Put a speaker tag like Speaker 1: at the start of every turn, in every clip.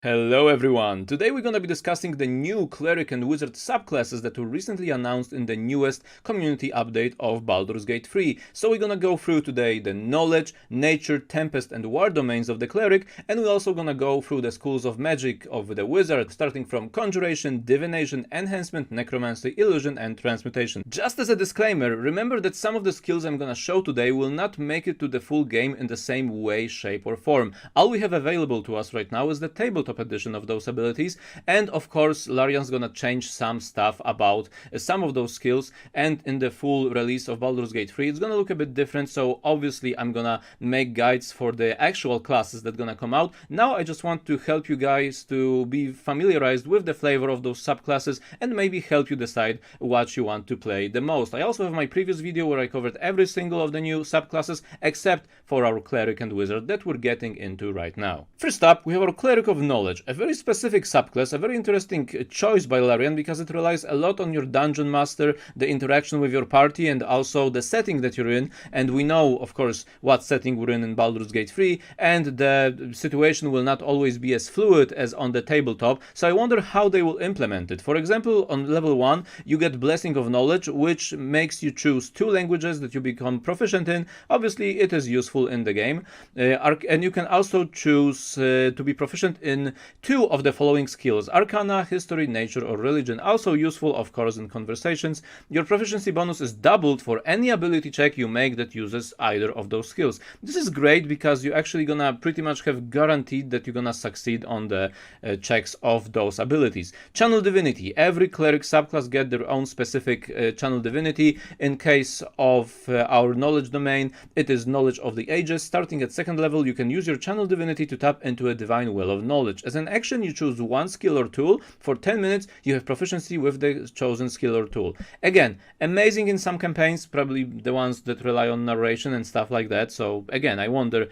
Speaker 1: Hello everyone! Today we're gonna be discussing the new Cleric and Wizard subclasses that were recently announced in the newest community update of Baldur's Gate 3. So we're gonna go through today the Knowledge, Nature, Tempest and War domains of the Cleric, and we're also gonna go through the schools of magic of the Wizard, starting from Conjuration, Divination, Enchantment, Necromancy, Illusion and Transmutation. Just as a disclaimer, remember that some of the skills I'm gonna show today will not make it to the full game in the same way, shape or form. All we have available to us right now is the tabletop edition of those abilities, and of course Larian's gonna change some stuff about some of those skills, and in the full release of Baldur's Gate 3 it's gonna look a bit different, so obviously I'm gonna make guides for the actual classes that gonna come out. Now I just want to help you guys to be familiarized with the flavor of those subclasses and maybe help you decide what you want to play the most. I also have my previous video where I covered every single of the new subclasses except for our Cleric and Wizard that we're getting into right now. First up, we have our Cleric of Knowledge, a very specific subclass, a very interesting choice by Larian because it relies a lot on your dungeon master, the interaction with your party and also the setting that you're in, and we know of course what setting we're in Baldur's Gate 3, and the situation will not always be as fluid as on the tabletop, so I wonder how they will implement it. For example, on level 1 you get Blessing of Knowledge, which makes you choose 2 languages that you become proficient in. Obviously it is useful in the game, and you can also choose to be proficient in 2 of the following skills: Arcana, History, Nature or Religion. Also useful of course in conversations. Your proficiency bonus is doubled for any ability check you make that uses either of those skills. This is great because you're actually gonna pretty much have guaranteed that you're gonna succeed on the checks of those abilities. Channel Divinity. Every Cleric subclass get their own specific Channel Divinity. In case of our Knowledge domain, it is Knowledge of the Ages. Starting at 2nd level, you can use your Channel Divinity to tap into a Divine Well of Knowledge. As an action, you choose 1 skill or tool. For 10 minutes, you have proficiency with the chosen skill or tool. Again, amazing in some campaigns, probably the ones that rely on narration and stuff like that. So again, I wonder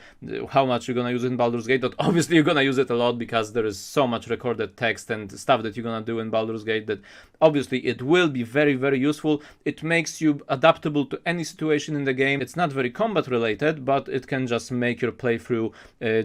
Speaker 1: how much you're gonna use it in Baldur's Gate. But obviously you're gonna use it a lot because there is so much recorded text and stuff that you're gonna do in Baldur's Gate that obviously it will be very, very useful. It makes you adaptable to any situation in the game. It's not very combat related, but it can just make your playthrough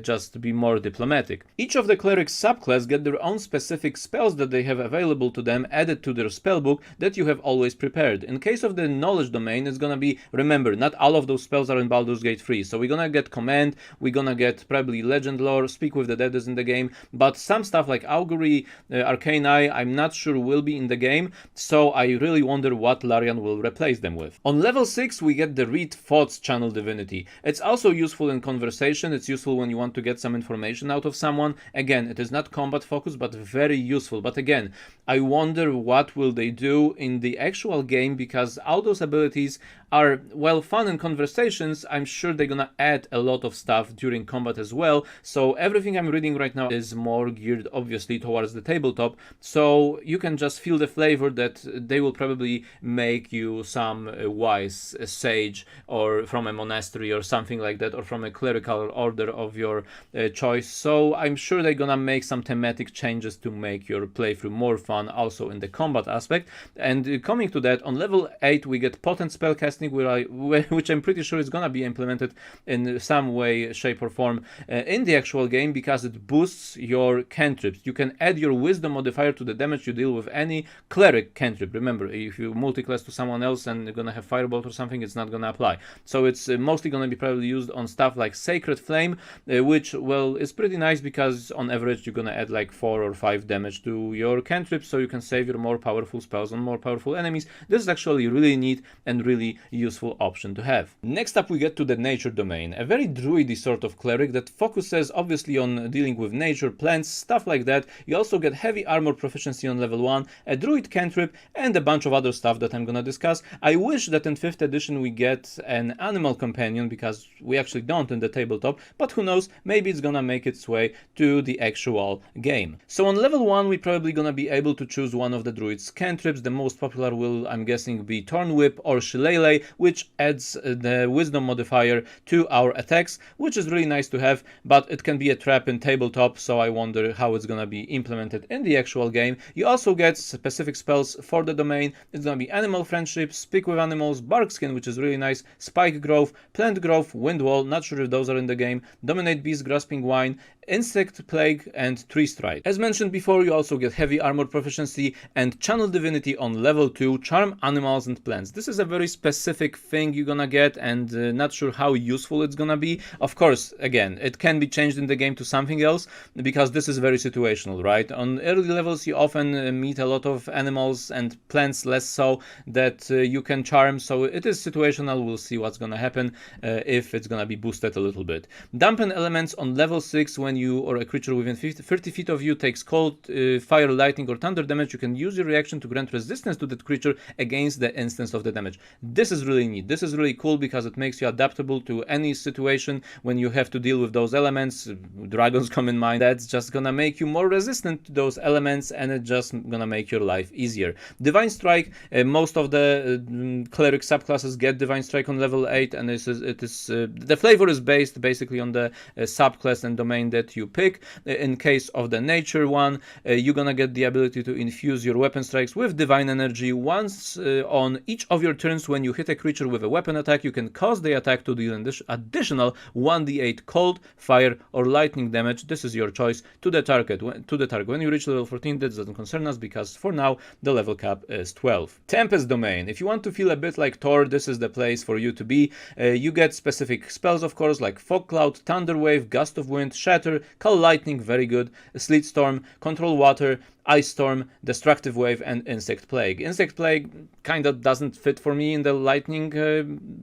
Speaker 1: just be more diplomatic. Each of the Cleric subclass get their own specific spells that they have available to them added to their spellbook that you have always prepared. In case of the Knowledge domain, it's gonna be, remember, not all of those spells are in Baldur's Gate 3, so we're gonna get Command, we're gonna get probably Legend Lore, Speak with the Dead is in the game, but some stuff like Augury, Arcane Eye, I'm not sure will be in the game, so I really wonder what Larian will replace them with. On level 6 we get the Read Thoughts Channel Divinity. It's also useful in conversation, it's useful when you want to get some information out of someone. Again, it is not combat focused but very useful, but again, I wonder what will they do in the actual game because all those abilities are, well, fun in conversations. I'm sure they're gonna add a lot of stuff during combat as well, so everything I'm reading right now is more geared obviously towards the tabletop, so you can just feel the flavor that they will probably make you some wise sage or from a monastery or something like that, or from a clerical order of your choice. So I'm sure they're gonna make some thematic changes to make your playthrough more fun also in the combat aspect. And coming to that, on level 8 we get Potent Spellcasting, which I'm pretty sure is gonna be implemented in some way, shape or form in the actual game because it boosts your cantrips. You can add your Wisdom modifier to the damage you deal with any Cleric cantrip. Remember, if you multiclass to someone else and you're gonna have Firebolt or something, it's not gonna apply. So it's mostly gonna be probably used on stuff like Sacred Flame, which, well, is pretty nice because on average you're gonna add like 4 or 5 damage to your cantrips, so you can save your more powerful spells on more powerful enemies. This is actually really neat and really useful option to have. Next up we get to the Nature domain, a very druidy sort of cleric that focuses obviously on dealing with nature, plants, stuff like that. You also get heavy armor proficiency on level 1, a druid cantrip and a bunch of other stuff that I'm gonna discuss. I wish that in 5th edition we get an animal companion because we actually don't in the tabletop, but who knows, maybe it's gonna make its way to the actual game. So on level 1 we're probably gonna be able to choose one of the druid's cantrips. The most popular will, I'm guessing, be Thorn Whip or Shillelagh, which adds the Wisdom modifier to our attacks, which is really nice to have, but it can be a trap in tabletop, so I wonder how it's gonna be implemented in the actual game. You also get specific spells for the domain. It's gonna be Animal Friendship, Speak with Animals, Barkskin, which is really nice, Spike Growth, Plant Growth, Wind Wall, not sure if those are in the game, Dominate Beast, Grasping Wine, Insect Plague, Plague, and Tree Strike. As mentioned before, you also get Heavy Armor proficiency and Channel Divinity on level 2, Charm Animals and Plants. This is a very specific thing you're gonna get, and not sure how useful it's gonna be. Of course, again, it can be changed in the game to something else, because this is very situational, right? On early levels, you often meet a lot of animals and plants, less so, that you can charm, so it is situational. We'll see what's gonna happen if it's gonna be boosted a little bit. Dampen elements on level 6. When you or a creature within 30 feet of you takes cold, fire, lightning, or thunder damage, you can use your reaction to grant resistance to that creature against the instance of the damage. This is really neat. This is really cool because it makes you adaptable to any situation when you have to deal with those elements. Dragons come in mind. That's just gonna make you more resistant to those elements, and it's just gonna make your life easier. Divine Strike. Most of the cleric subclasses get Divine Strike on level 8, and the flavor is based basically on the subclass and domain that you pick. In case of the nature one, you're gonna get the ability to infuse your weapon strikes with divine energy. Once on each of your turns, when you hit a creature with a weapon attack, you can cause the attack to deal additional 1d8 cold, fire, or lightning damage. This is your choice to the target. When you reach level 14, that doesn't concern us because for now the level cap is 12. Tempest domain. If you want to feel a bit like Thor, this is the place for you to be. You get specific spells, of course, like Fog Cloud, Thunder Wave, Gust of Wind, Shatter, Call Lightning, very good, Sleet Storm, Control Water, Ice Storm, Destructive Wave, and Insect Plague. Insect Plague kind of doesn't fit for me in the lightning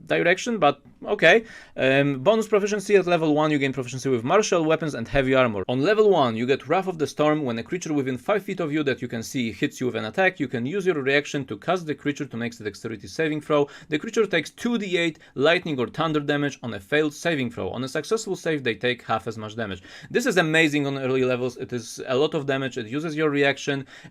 Speaker 1: direction, but okay. Bonus proficiency at level 1, you gain proficiency with martial weapons and heavy armor. On level 1, you get Wrath of the Storm. When a creature within 5 feet of you that you can see hits you with an attack, you can use your reaction to cast the creature to make a dexterity saving throw. The creature takes 2d8 lightning or thunder damage on a failed saving throw. On a successful save, they take half as much damage. This is amazing on early levels. It is a lot of damage. It uses your reaction.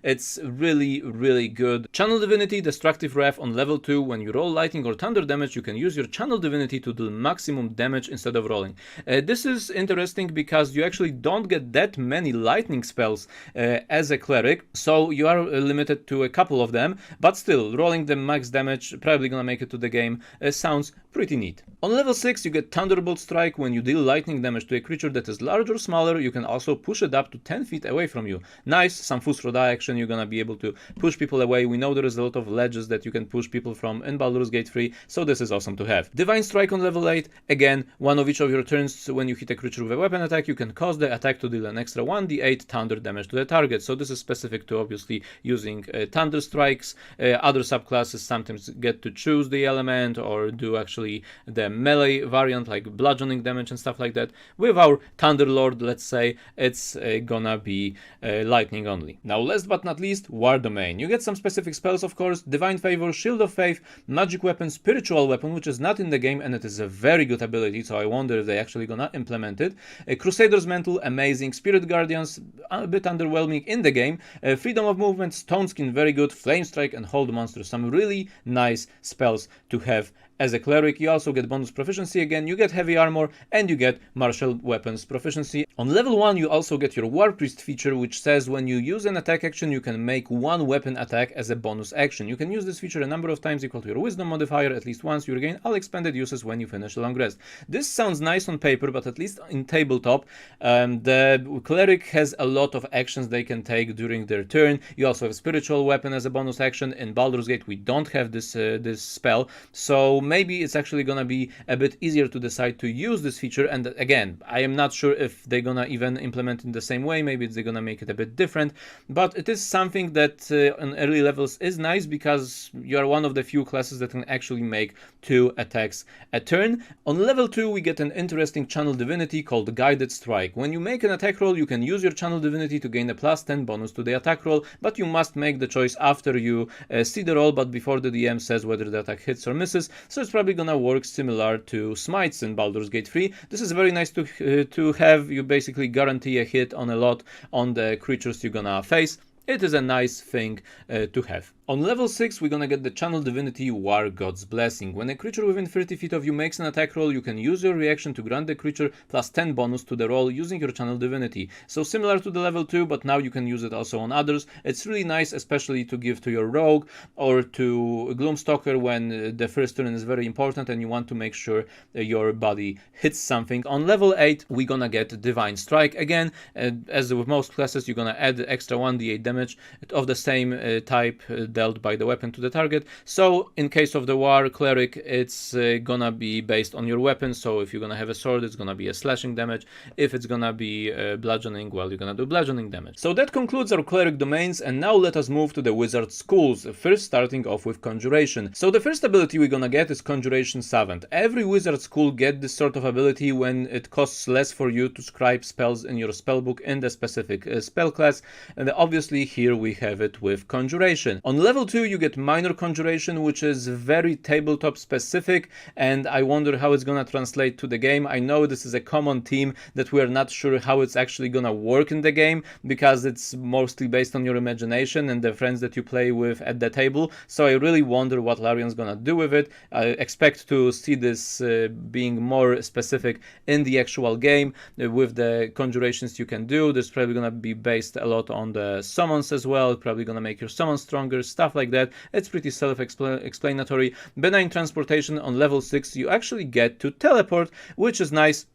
Speaker 1: It's really, really good. Channel Divinity, Destructive Wrath on level 2. When you roll lightning or thunder damage, you can use your Channel Divinity to do maximum damage instead of rolling. This is interesting because you actually don't get that many lightning spells as a cleric, so you are limited to a couple of them, but still, rolling the max damage, probably gonna make it to the game, sounds pretty neat. On level 6, you get Thunderbolt Strike. When you deal lightning damage to a creature that is large or smaller, you can also push it up to 10 feet away from you. Nice, some Fusroda action, you're gonna be able to push people away. We know there is a lot of ledges that you can push people from in Baldur's Gate 3, so this is awesome to have. Divine Strike on level 8, again, one of each of your turns, when you hit a creature with a weapon attack, you can cause the attack to deal an extra 1d8 thunder damage to the target, so this is specific to obviously using thunder strikes. Other subclasses sometimes get to choose the element or do actually the melee variant like bludgeoning damage and stuff like that. With our Thunderlord, let's say, it's gonna be lightning only. Now, last but not least, War Domain. You get some specific spells, of course: Divine Favor, Shield of Faith, Magic Weapon, Spiritual Weapon, which is not in the game and it is a very good ability, so I wonder if they actually gonna implement it. Crusader's Mantle, amazing. Spirit Guardians, a bit underwhelming in the game. Freedom of Movement, Stone Skin, very good. Flame Strike and Hold Monster, some really nice spells to have as a cleric. You also get bonus proficiency again, you get heavy armor, and you get martial weapons proficiency. On level 1, you also get your War Priest feature, which says when you use an attack action, you can make one weapon attack as a bonus action. You can use this feature a number of times equal to your wisdom modifier, at least once. You regain all expanded uses when you finish a long rest. This sounds nice on paper, but at least in tabletop, the cleric has a lot of actions they can take during their turn. You also have spiritual weapon as a bonus action. In Baldur's Gate, we don't have this spell, so maybe it's actually gonna be a bit easier to decide to use this feature. And again, I am not sure if they're gonna even implement it in the same way. Maybe they're gonna make it a bit different, but it is something that on early levels is nice because you are one of the few classes that can actually make 2 attacks a turn. On level 2, we get an interesting Channel Divinity called Guided Strike. When you make an attack roll, you can use your Channel Divinity to gain a +10 bonus to the attack roll, but you must make the choice after you see the roll, but before the DM says whether the attack hits or misses. So it's probably gonna work similar to Smites in Baldur's Gate 3. This is very nice to have. You basically guarantee a hit on a lot on the creatures you're gonna face. It is a nice thing to have. On level 6, we're gonna get the Channel Divinity War God's Blessing. When a creature within 30 feet of you makes an attack roll, you can use your reaction to grant the creature plus 10 bonus to the roll using your Channel Divinity. So similar to the level 2, but now you can use it also on others. It's really nice, especially to give to your rogue or to Gloomstalker when the first turn is very important and you want to make sure your body hits something. On level 8, we're gonna get Divine Strike. Again, as with most classes, you're gonna add the extra 1d8 damage of the same type dealt by the weapon to the target. So in case of the war cleric, it's gonna be based on your weapon. So if you're gonna have a sword, it's gonna be a slashing damage. If it's gonna be bludgeoning, well, you're gonna do bludgeoning damage. So that concludes our cleric domains, and now let us move to the wizard schools, first starting off with Conjuration. So the first ability we're gonna get is Conjuration Savant. Every wizard school get this sort of ability when it costs less for you to scribe spells in your spellbook in the specific spell class, and obviously here we have it with Conjuration. On level 2 you get Minor Conjuration, which is very tabletop specific, and I wonder how it's gonna translate to the game. I know this is a common theme that we are not sure how it's actually gonna work in the game, because it's mostly based on your imagination and the friends that you play with at the table. So I really wonder what Larian's gonna do with it. I expect to see this being more specific in the actual game with the conjurations you can do. There's probably gonna be based a lot on the summons as well, probably gonna make your summons stronger, stuff like that. It's pretty self-explanatory. Benign Transportation on level 6, you actually get to teleport, which is nice.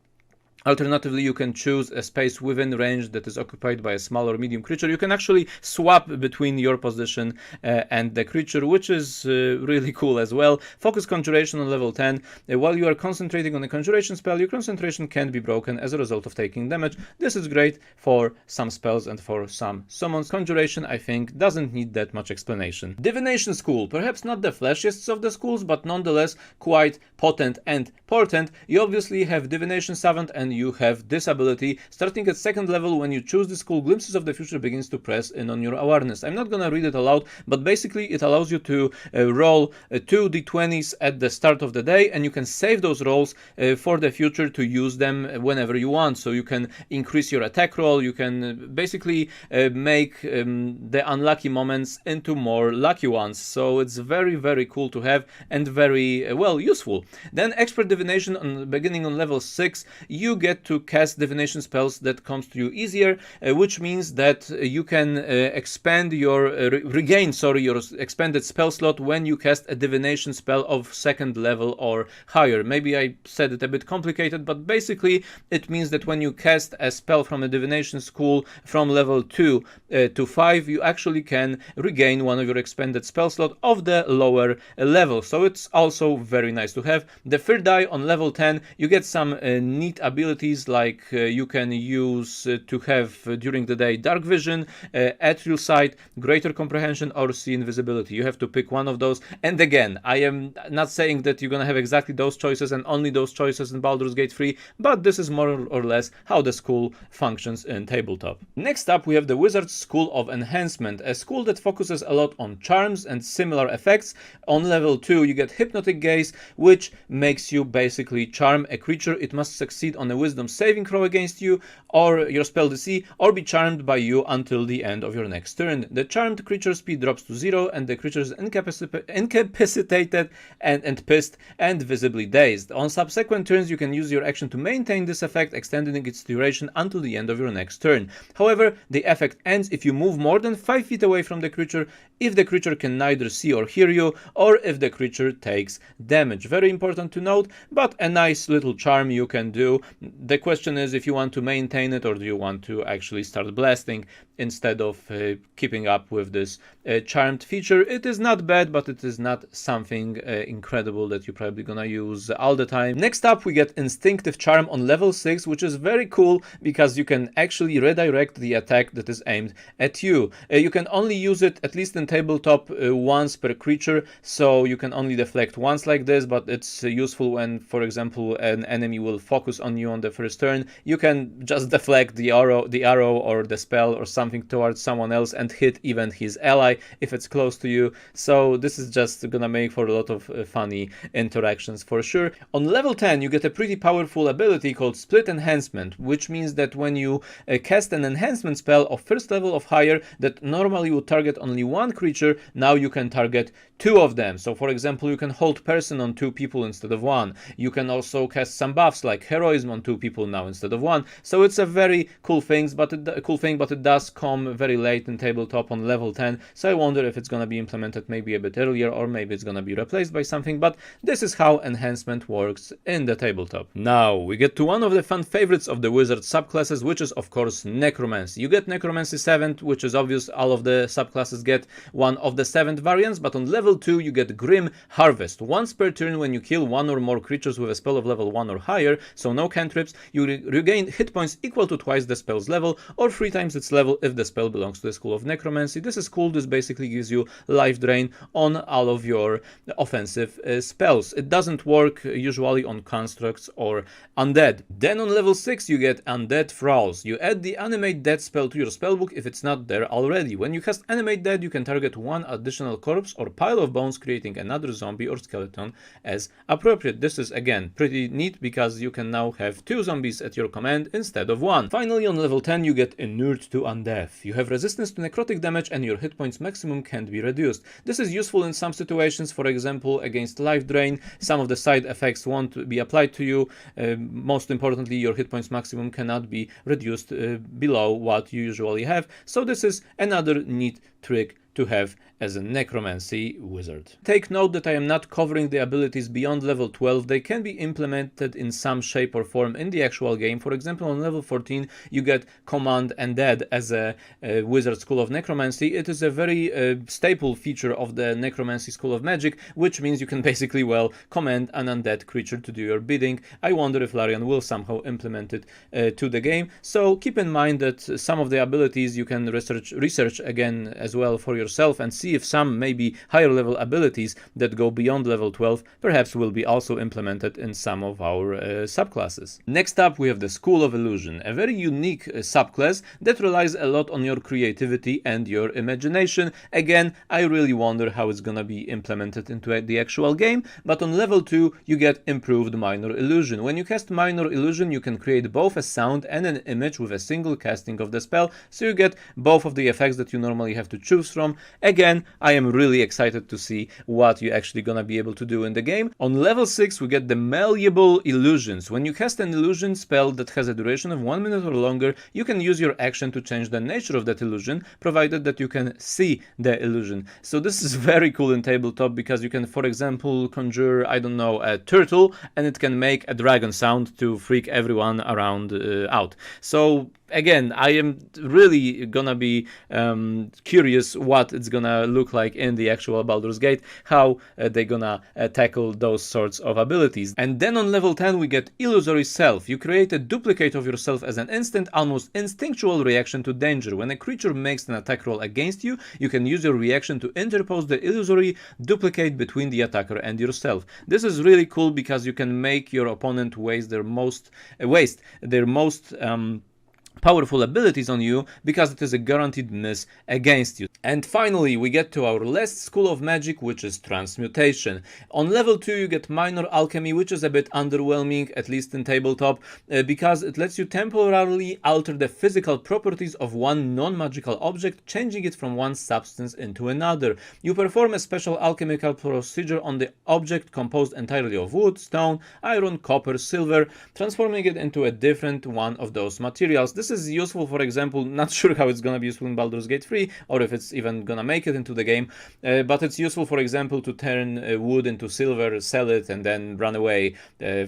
Speaker 1: Alternatively, you can choose a space within range that is occupied by a small or medium creature. You can actually swap between your position and the creature, which is really cool as well. Focus Conjuration on level 10. While you are concentrating on a conjuration spell, your concentration can be broken as a result of taking damage. This is great for some spells and for some summons. Conjuration, I think, doesn't need that much explanation. Divination School. Perhaps not the flashiest of the schools, but nonetheless quite potent and portent. You obviously have Divination Savant, and you have this ability. Starting at 2nd level, when you choose the school, Glimpses of the Future begins to press in on your awareness. I'm not gonna read it aloud, but basically it allows you to roll 2 d20s at the start of the day, and you can save those rolls for the future to use them whenever you want. So you can increase your attack roll, you can basically make the unlucky moments into more lucky ones. So it's very, very cool to have and very well useful. Then Expert Divination, beginning on level 6, you get to cast divination spells that comes to you easier, which means that you can expand your regain your expanded spell slot when you cast a divination spell of 2nd level or higher. Maybe I said it a bit complicated, but basically it means that when you cast a spell from a divination school from level 2 to 5, you actually can regain one of your expanded spell slot of the lower level. So it's also very nice to have. The third die on level 10, you get some neat abilities, like you can use to have during the day Dark Vision, Ethereal Sight, Greater Comprehension, or See Invisibility. You have to pick one of those. And again, I am not saying that you're gonna have exactly those choices and only those choices in Baldur's Gate 3, but this is more or less how the school functions in tabletop. Next up, we have the Wizard's School of Enhancement, a school that focuses a lot on charms and similar effects. On level 2, you get Hypnotic Gaze, which makes you basically charm a creature. It must succeed on a Wisdom saving throw against you or your spell DC, or be charmed by you until the end of your next turn. The charmed creature speed drops to 0, and the creature is incapacitated and pissed and visibly dazed. On subsequent turns, you can use your action to maintain this effect, extending its duration until the end of your next turn. However, the effect ends if you move more than 5 feet away from the creature, if the creature can neither see or hear you, or if the creature takes damage. Very important to note, but a nice little charm you can do. The question is if you want to maintain it, or do you want to actually start blasting instead of keeping up with this charmed feature. It is not bad, but it is not something incredible that you're probably gonna use all the time. Next up, we get Instinctive Charm on level 6, which is very cool because you can actually redirect the attack that is aimed at you. You can only use it, at least in tabletop, once per creature, so you can only deflect once like this, but it's useful when, for example, an enemy will focus on you on the first turn, you can just deflect the arrow or the spell or something towards someone else and hit even his ally if it's close to you. So this is just gonna make for a lot of funny interactions for sure. On level 10 you get a pretty powerful ability called Split Enhancement, which means that when you cast an enhancement spell of first level or higher that normally would target only one creature, now you can target two of them. So for example, you can hold person on two people instead of one. You can also cast some buffs like heroism on two people now instead of one. So it's a very cool thing, but it does come very late in tabletop on level 10. So I wonder if it's gonna be implemented maybe a bit earlier, or maybe it's gonna be replaced by something. But this is how enhancement works in the tabletop. Now we get to one of the fan favorites of the wizard subclasses, which is of course Necromancy. You get Necromancy 7th, which is obvious. All of the subclasses get one of the 7th variants, but on level 2 you get Grim Harvest. Once per turn, when you kill one or more creatures with a spell of level 1 or higher, so no cantrips, you regain hit points equal to twice the spell's level or 3 times its level if the spell belongs to the school of Necromancy. This is cool. This basically gives you life drain on all of your offensive spells. It doesn't work usually on constructs or undead. Then on level 6 you get Undead Thralls. You add the Animate Dead spell to your spellbook if it's not there already. When you cast Animate Dead, you can target one additional corpse or pile of bones, creating another zombie or skeleton as appropriate. This is again pretty neat because you can now have 2 zombies at your command instead of 1. Finally, on level 10 you get Inured to Undeath. You have resistance to necrotic damage and your hit points maximum can be reduced. This is useful in some situations, for example against life drain. Some of the side effects won't be applied to you. Most importantly, your hit points maximum cannot be reduced below what you usually have. So this is another neat trick to have as a Necromancy wizard. Take note that I am not covering the abilities beyond level 12. They can be implemented in some shape or form in the actual game. For example, on level 14 you get Command Undead as a wizard school of Necromancy. It is a very staple feature of the Necromancy school of magic, which means you can basically, well, command an undead creature to do your bidding. I wonder if Larian will somehow implement it to the game. So keep in mind that some of the abilities you can research again as well for yourself and see if some maybe higher level abilities that go beyond level 12 perhaps will be also implemented in some of our subclasses. Next up we have the School of Illusion, a very unique subclass that relies a lot on your creativity and your imagination. Again, I really wonder how it's gonna be implemented into the actual game, but on level 2 you get Improved Minor Illusion. When you cast Minor Illusion you can create both a sound and an image with a single casting of the spell, so you get both of the effects that you normally have to choose from. Again, I am really excited to see what you're actually gonna be able to do in the game. On level 6 we get the Malleable Illusions. When you cast an illusion spell that has a duration of 1 minute or longer, you can use your action to change the nature of that illusion, provided that you can see the illusion. So this is very cool in tabletop because you can, for example, conjure, I don't know, a turtle and it can make a dragon sound to freak everyone around out. So again, I am really gonna be curious what it's gonna look like in the actual Baldur's Gate, how they're gonna tackle those sorts of abilities. And then on level 10 we get Illusory Self. You create a duplicate of yourself as an instant, almost instinctual reaction to danger. When a creature makes an attack roll against you, you can use your reaction to interpose the illusory duplicate between the attacker and yourself. This is really cool because you can make your opponent waste their most powerful abilities on you, because it is a guaranteed miss against you. And finally we get to our last school of magic, which is Transmutation. On level 2 you get Minor Alchemy, which is a bit underwhelming, at least in tabletop, because it lets you temporarily alter the physical properties of one non-magical object, changing it from one substance into another. You perform a special alchemical procedure on the object composed entirely of wood, stone, iron, copper, silver, transforming it into a different one of those materials. This is useful, for example, not sure how it's gonna be useful in Baldur's Gate 3 or if it's even gonna make it into the game, but it's useful, for example, to turn wood into silver, sell it, and then run away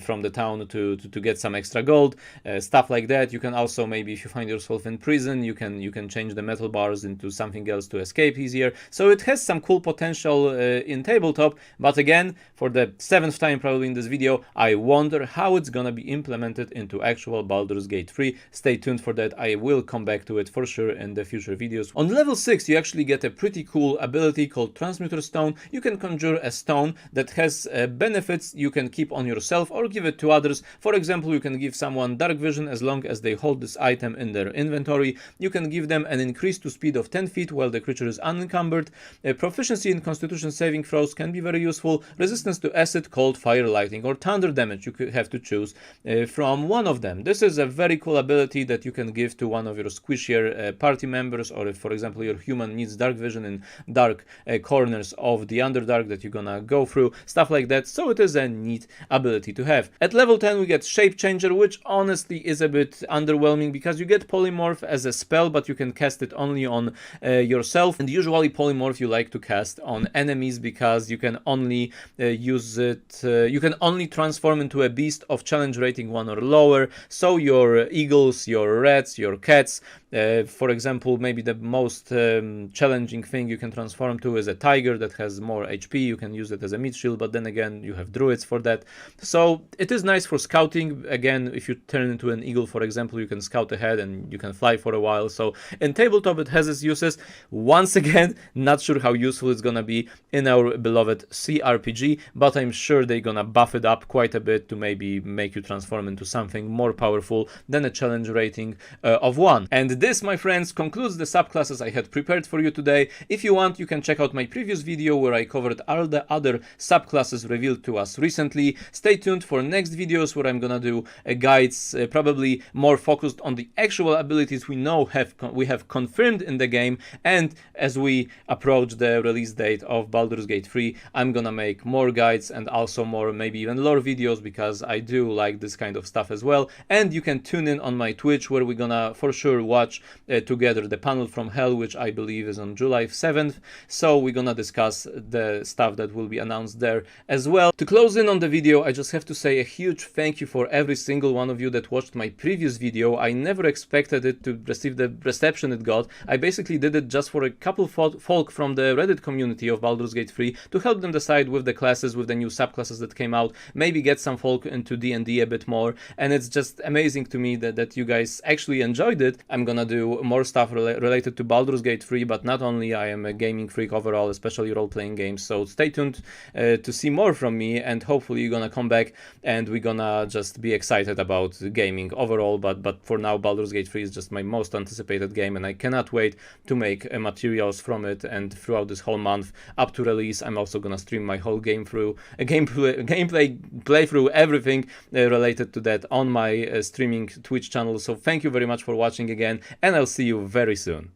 Speaker 1: from the town to get some extra gold, stuff like that. You can also, maybe if you find yourself in prison, you can change the metal bars into something else to escape easier. So it has some cool potential in tabletop, but again, for the 7th time probably in this video, I wonder how it's gonna be implemented into actual Baldur's Gate 3. Stay tuned for that. I will come back to it for sure in the future videos. On level 6 you actually get a pretty cool ability called Transmuter Stone. You can conjure a stone that has benefits you can keep on yourself or give it to others. For example, you can give someone dark vision as long as they hold this item in their inventory. You can give them an increase to speed of 10 feet while the creature is unencumbered. Proficiency in Constitution saving throws can be very useful. Resistance to acid, cold, fire, lightning or thunder damage. You could have to choose from one of them. This is a very cool ability that you can give to one of your squishier party members, or if for example your human needs dark vision in dark corners of the Underdark that you're gonna go through, stuff like that. So it is a neat ability to have. At level 10 we get Shape Changer, which honestly is a bit underwhelming because you get Polymorph as a spell, but you can cast it only on yourself, and usually Polymorph you like to cast on enemies because you can only use it, you can only transform into a beast of challenge rating 1 or lower. So your eagles, your rats, your cats, for example, maybe the most challenging thing you can transform to is a tiger that has more HP. You can use it as a meat shield, but then again you have druids for that. So it is nice for scouting. Again, if you turn into an eagle, for example, you can scout ahead and you can fly for a while. So in tabletop it has its uses. Once again, not sure how useful it's gonna be in our beloved CRPG, but I'm sure they're gonna buff it up quite a bit to maybe make you transform into something more powerful than a challenge rating of 1. And this, my friends, concludes the subclasses I had prepared for you today. If you want, you can check out my previous video where I covered all the other subclasses revealed to us recently. Stay tuned for next videos where I'm gonna do guides, probably more focused on the actual abilities we know we have confirmed in the game, and as we approach the release date of Baldur's Gate 3, I'm gonna make more guides and also more, maybe even lore videos, because I do like this kind of stuff as well. And you can tune in on my Twitch where we're gonna for sure watch together the panel from Hell, which I believe is on July 7th. So we're gonna discuss the stuff that will be announced there as well. To close in on the video, I just have to say a huge thank you for every single one of you that watched my previous video. I never expected it to receive the reception it got. I basically did it just for a couple folk from the Reddit community of Baldur's Gate 3 to help them decide with the classes, with the new subclasses that came out, maybe get some folk into D&D a bit more. And it's just amazing to me that you guys actually enjoyed it. I'm gonna do more stuff related to Baldur's Gate 3, but not only. I am a gaming freak overall, especially role-playing games, so stay tuned to see more from me, and hopefully you're gonna come back and we're gonna just be excited about gaming overall. But for now, Baldur's Gate 3 is just my most anticipated game, and I cannot wait to make materials from it. And throughout this whole month up to release, I'm also gonna stream my whole gameplay playthrough, everything related to that on my streaming Twitch channel. So thank you very much for watching again, and I'll see you very soon.